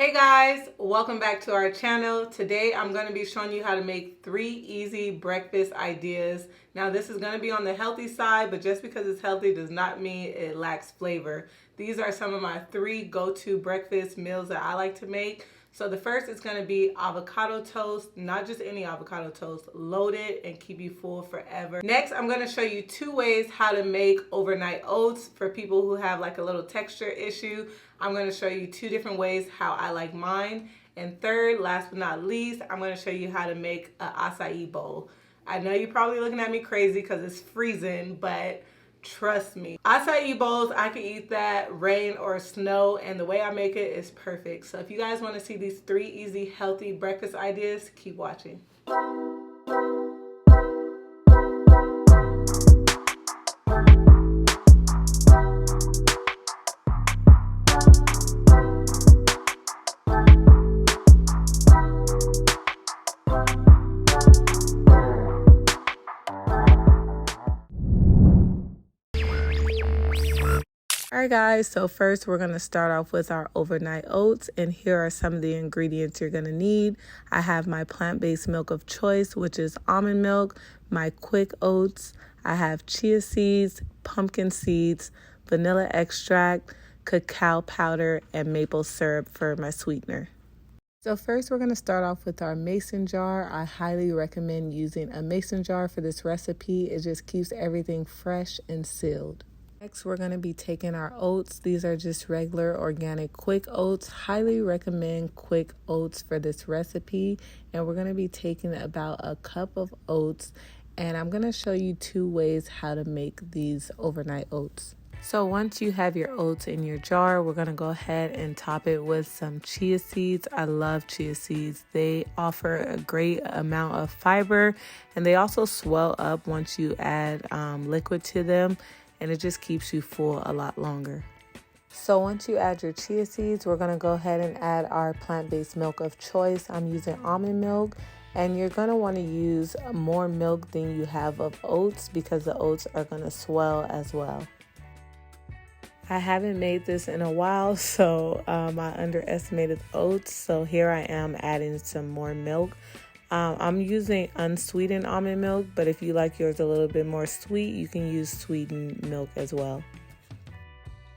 Hey guys, welcome back to our channel. Today I'm going to be showing you how to make 3 easy breakfast ideas. Now this is going to be on the healthy side, but just because it's healthy does not mean it lacks flavor. These are some of my 3 go-to breakfast meals that I like to make. So the first is going to be avocado toast, not just any avocado toast, loaded and keep you full forever. Next, I'm going to show you 2 ways how to make overnight oats for people who have like a little texture issue. I'm going to show you 2 different ways how I like mine. And third, last but not least, I'm going to show you how to make an acai bowl. I know you're probably looking at me crazy because it's freezing, but trust me. Acai bowls, I can eat that rain or snow, and the way I make it is perfect. So if you guys want to see these 3 easy, healthy breakfast ideas, keep watching. Alright guys, so first we're going to start off with our overnight oats, and here are some of the ingredients you're going to need. I have my plant-based milk of choice, which is almond milk, my quick oats, I have chia seeds, pumpkin seeds, vanilla extract, cacao powder, and maple syrup for my sweetener. So first we're going to start off with our mason jar. I highly recommend using a mason jar for this recipe. It just keeps everything fresh and sealed. Next, we're going to be taking our oats. These are just regular organic quick oats. Highly recommend quick oats for this recipe. And we're going to be taking about a cup of oats. And I'm going to show you 2 ways how to make these overnight oats. So once you have your oats in your jar, we're going to go ahead and top it with some chia seeds. I love chia seeds. They offer a great amount of fiber, and they also swell up once you add liquid to them. And it just keeps you full a lot longer. So once you add your chia seeds, we're going to go ahead and add our plant-based milk of choice. I'm using almond milk, and you're going to want to use more milk than you have of oats because the oats are going to swell as well. I haven't made this in a while, so I underestimated the oats. So here I am adding some more milk. I'm using unsweetened almond milk, but if you like yours a little bit more sweet, you can use sweetened milk as well.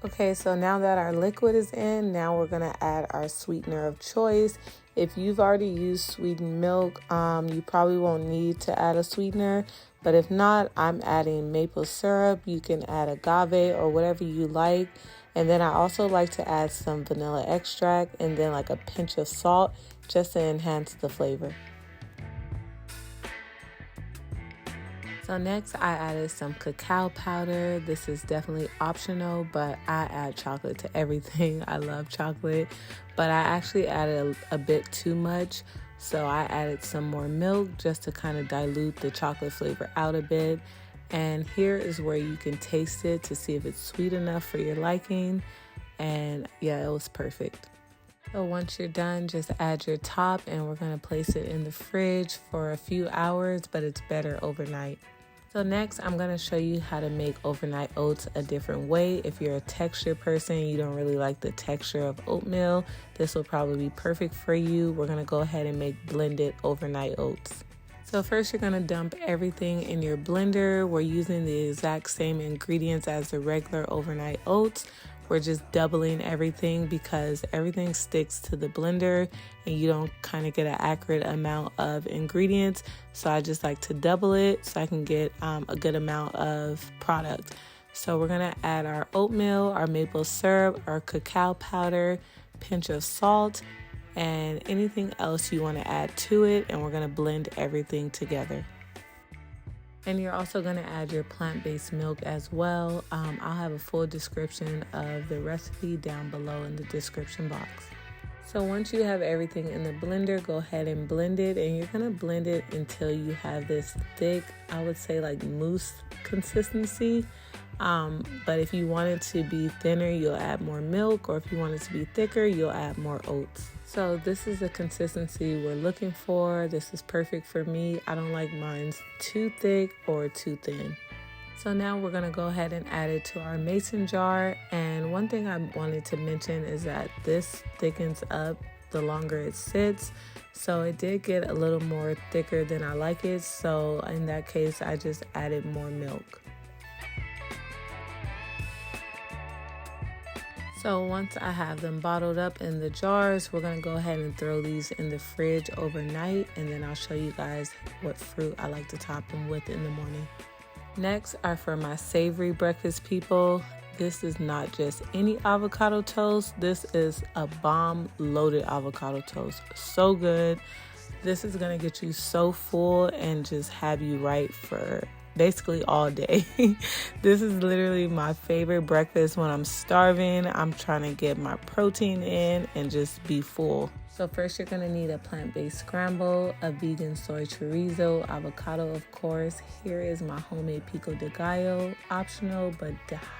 Okay, so now that our liquid is in, now we're going to add our sweetener of choice. If you've already used sweetened milk, you probably won't need to add a sweetener. But if not, I'm adding maple syrup. You can add agave or whatever you like. And then I also like to add some vanilla extract and then like a pinch of salt just to enhance the flavor. So next I added some cacao powder. This is definitely optional, but I add chocolate to everything. I love chocolate, but I actually added a bit too much. So I added some more milk just to kind of dilute the chocolate flavor out a bit. And here is where you can taste it to see if it's sweet enough for your liking. And yeah, it was perfect. So once you're done, just add your top, and we're going to place it in the fridge for a few hours, but it's better overnight. So next, I'm going to show you how to make overnight oats a different way. If you're a texture person, you don't really like the texture of oatmeal, this will probably be perfect for you. We're going to go ahead and make blended overnight oats. So first, you're going to dump everything in your blender. We're using the exact same ingredients as the regular overnight oats. We're just doubling everything because everything sticks to the blender and you don't kind of get an accurate amount of ingredients. So I just like to double it so I can get a good amount of product. So we're going to add our oatmeal, our maple syrup, our cacao powder, pinch of salt, and anything else you want to add to it. And we're going to blend everything together. And you're also going to add your plant-based milk as well. I'll have a full description of the recipe down below in the description box. So once you have everything in the blender, go ahead and blend it. And you're going to blend it until you have this thick, I would say like mousse consistency. But if you want it to be thinner, you'll add more milk. Or if you want it to be thicker, you'll add more oats. So this is the consistency we're looking for. This is perfect for me. I don't like mine too thick or too thin. So now we're going to go ahead and add it to our mason jar. And one thing I wanted to mention is that this thickens up the longer it sits. So it did get a little more thicker than I like it. So in that case, I just added more milk. So once I have them bottled up in the jars, we're going to go ahead and throw these in the fridge overnight, and then I'll show you guys what fruit I like to top them with in the morning. Next are for my savory breakfast people. This is not just any avocado toast. This is a bomb loaded avocado toast. So good. This is going to get you so full and just have you right for basically all day. This is literally my favorite breakfast when I'm starving. I'm trying to get my protein in and just be full. So first you're going to need a plant-based scramble, a vegan soy chorizo, avocado of course. Here is my homemade pico de gallo, optional but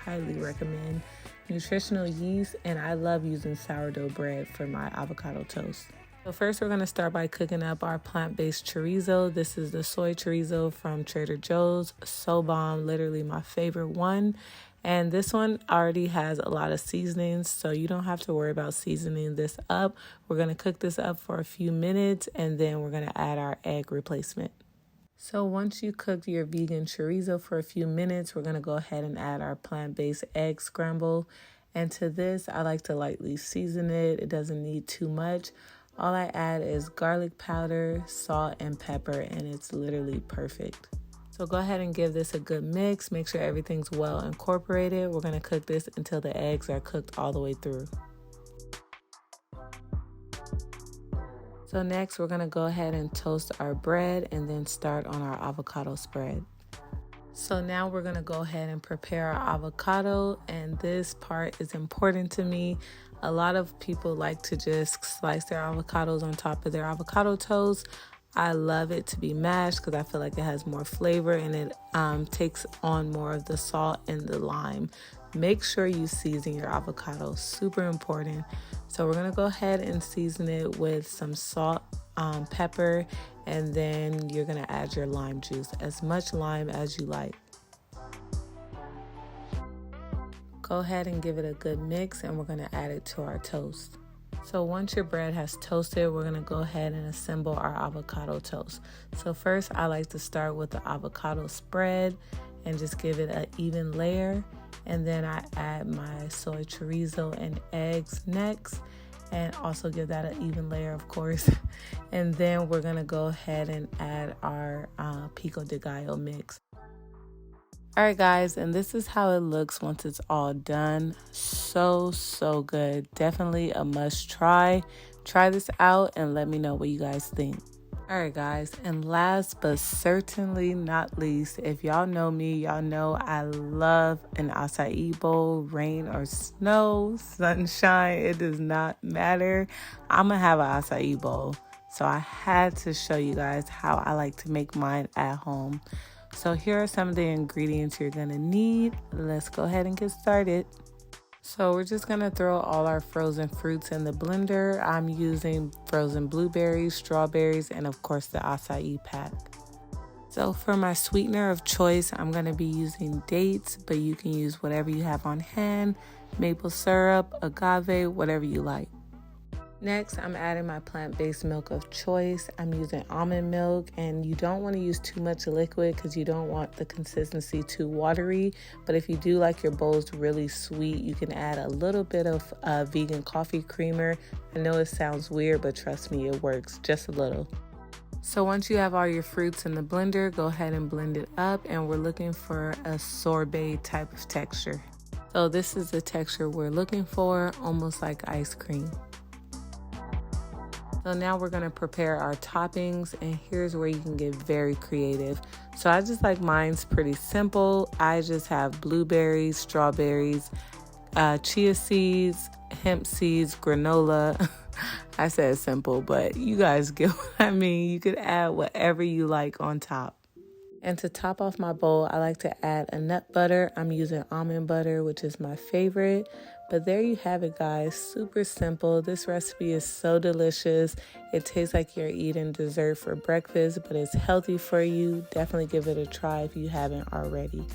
highly recommend. Nutritional yeast, and I love using sourdough bread for my avocado toast. So first we're going to start by cooking up our plant-based chorizo. This is the soy chorizo from Trader Joe's. So bomb, literally my favorite one. And this one already has a lot of seasonings, so you don't have to worry about seasoning this up. We're going to cook this up for a few minutes, and then we're going to add our egg replacement. So once you cook your vegan chorizo for a few minutes, we're going to go ahead and add our plant-based egg scramble. And to this, I like to lightly season it. It doesn't need too much. All I add is garlic powder, salt, and pepper, and it's literally perfect. So go ahead and give this a good mix. Make sure everything's well incorporated. We're going to cook this until the eggs are cooked all the way through. So next, we're going to go ahead and toast our bread and then start on our avocado spread. So now we're going to go ahead and prepare our avocado, and this part is important to me. A lot of people like to just slice their avocados on top of their avocado toast. I love it to be mashed because I feel like it has more flavor and it takes on more of the salt and the lime. Make sure you season your avocado, super important. So we're going to go ahead and season it with some salt, pepper, and then you're going to add your lime juice, as much lime as you like. Go ahead and give it a good mix, and we're going to add it to our toast. So once your bread has toasted, we're going to go ahead and assemble our avocado toast. So first, I like to start with the avocado spread and just give it an even layer. And then I add my soy chorizo and eggs next, and also give that an even layer, of course. And then we're going to go ahead and add our pico de gallo mix. All right, guys, and this is how it looks once it's all done. So good. Definitely a must try. Try this out and let me know what you guys think. All right, guys, and last but certainly not least, if y'all know me, y'all know I love an acai bowl, rain or snow, sunshine, it does not matter. I'm gonna have an acai bowl. So I had to show you guys how I like to make mine at home. So here are some of the ingredients you're gonna need. Let's go ahead and get started. So we're just gonna throw all our frozen fruits in the blender. I'm using frozen blueberries, strawberries, and of course the acai pack. So for my sweetener of choice, I'm gonna be using dates, but you can use whatever you have on hand, maple syrup, agave, whatever you like. Next, I'm adding my plant-based milk of choice. I'm using almond milk, and you don't want to use too much liquid because you don't want the consistency too watery. But if you do like your bowls really sweet, you can add a little bit of vegan coffee creamer. I know it sounds weird, but trust me, it works just a little. So once you have all your fruits in the blender, go ahead and blend it up, and we're looking for a sorbet type of texture. So this is the texture we're looking for, almost like ice cream. So now we're going to prepare our toppings, and here's where you can get very creative. So I just like mine's pretty simple. I just have blueberries, strawberries, chia seeds, hemp seeds, granola. I said simple, but you guys get what I mean. You could add whatever you like on top. And to top off my bowl, I like to add a nut butter. I'm using almond butter, which is my favorite. But there you have it, guys. Super simple. This recipe is so delicious. It tastes like you're eating dessert for breakfast, but it's healthy for you. Definitely give it a try if you haven't already.